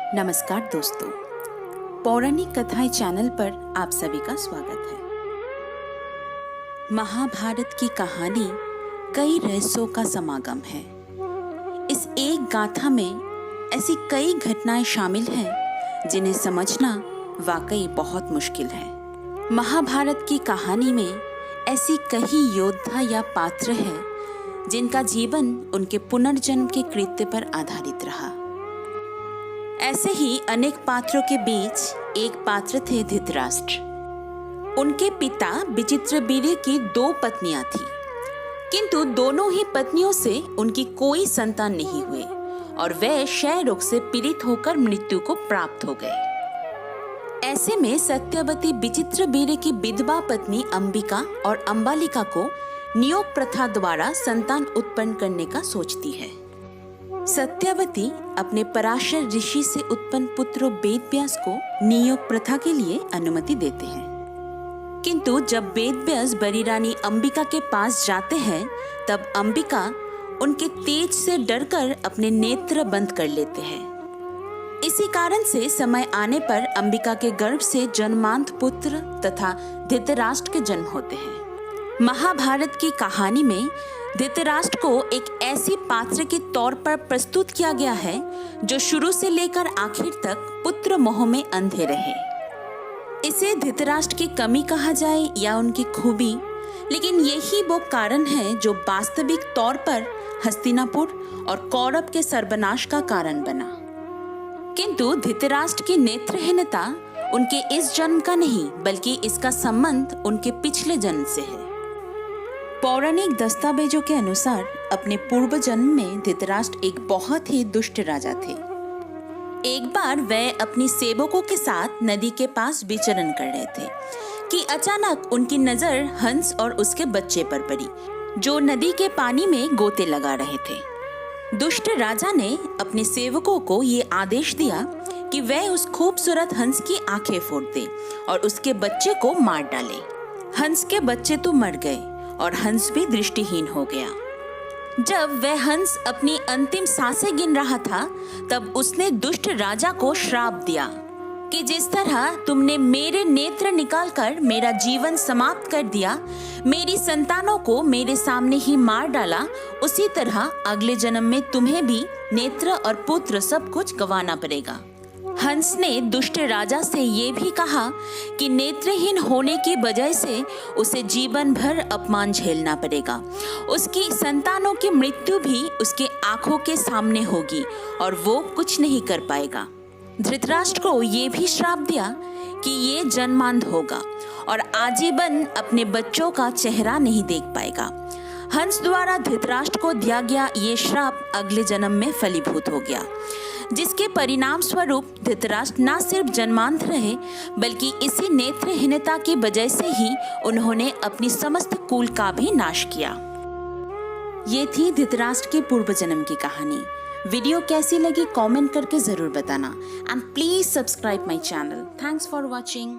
नमस्कार दोस्तों, पौराणिक कथाएं चैनल पर आप सभी का स्वागत है। महाभारत की कहानी कई रहस्यों का समागम है। इस एक गाथा में ऐसी कई घटनाएं शामिल हैं जिन्हें समझना वाकई बहुत मुश्किल है। महाभारत की कहानी में ऐसी कई योद्धा या पात्र हैं जिनका जीवन उनके पुनर्जन्म के कृत्य पर आधारित रहा। ऐसे ही अनेक पात्रों के बीच एक पात्र थे धृतराष्ट्र। उनके पिता विचित्रवीर्य की 2 पत्नियां थीं, किंतु दोनों ही पत्नियों से उनकी कोई संतान नहीं हुए और वे क्षय रोग से पीड़ित होकर मृत्यु को प्राप्त हो गए। ऐसे में सत्यवती विचित्रवीर्य की विधवा पत्नी अंबिका और अंबालिका को नियोग प्रथा द्वारा संतान उत्पन्न करने का सोचती है। सत्यवती अपने पराशर ऋषि से उत्पन्न पुत्र वेदव्यास को नियोग प्रथा के लिए अनुमति देते हैं, किंतु जब वेदव्यास बड़ी रानी अंबिका के पास जाते हैं तब अंबिका उनके तेज से डरकर अपने नेत्र बंद कर लेते हैं। इसी कारण से समय आने पर अंबिका के गर्भ से जन्मांत पुत्र तथा धृतराष्ट्र के जन्म होते हैं। महाभारत की कहानी में धृतराष्ट्र को एक ऐसी पात्र के तौर पर प्रस्तुत किया गया है जो शुरू से लेकर आखिर तक पुत्र मोह में अंधे रहे। इसे धृतराष्ट्र की कमी कहा जाए या उनकी खूबी, लेकिन यही वो कारण है जो वास्तविक तौर पर हस्तिनापुर और कौरव के सर्वनाश का कारण बना। किंतु धृतराष्ट्र की नेत्रहीनता उनके इस जन्म का नहीं, बल्कि इसका संबंध उनके पिछले जन्म से है। पौराणिक दस्तावेजों के अनुसार अपने पूर्व जन्म में धृतराष्ट्र एक बहुत ही दुष्ट राजा थे। एक बार वे अपनी सेवकों के साथ नदी के पास विचरण कर रहे थे कि अचानक उनकी नजर हंस और उसके बच्चे पर पड़ी, जो नदी के पानी में गोते लगा रहे थे। दुष्ट राजा ने अपने सेवकों को ये आदेश दिया कि वे उस खूबसूरत हंस की आंखें फोड़ दें और उसके बच्चे को मार डालें। हंस के बच्चे तो मर गए और हंस भी दृष्टिहीन हो गया। जब वह हंस अपनी अंतिम सांसें गिन रहा था तब उसने दुष्ट राजा को श्राप दिया कि जिस तरह तुमने मेरे नेत्र निकालकर मेरा जीवन समाप्त कर दिया, मेरी संतानों को मेरे सामने ही मार डाला, उसी तरह अगले जन्म में तुम्हें भी नेत्र और पुत्र सब कुछ गंवाना पड़ेगा। हंस ने दुष्ट राजा से ये भी कहा कि नेत्रहीन होने की वजह से उसे जीवन भर अपमान झेलना पड़ेगा। उसकी संतानों की मृत्यु भी उसके आंखों के सामने होगी और वो कुछ नहीं कर पाएगा। धृतराष्ट्र को ये भी श्राप दिया कि ये जन्मांध होगा और आजीवन अपने बच्चों का चेहरा नहीं देख पाएगा। हंस द्वारा धृतराष्ट्र को दिया गया ये श्राप अगले जन्म में फलीभूत हो गया, जिसके परिणाम स्वरूप धृतराष्ट्र न सिर्फ जन्मांध रहे, बल्कि इसी नेत्रहीनता की वजह से ही उन्होंने अपनी समस्त कुल का भी नाश किया। ये थी धृतराष्ट्र के पूर्व जन्म की कहानी। वीडियो कैसी लगी कमेंट करके जरूर बताना and please subscribe my channel. Thanks for watching.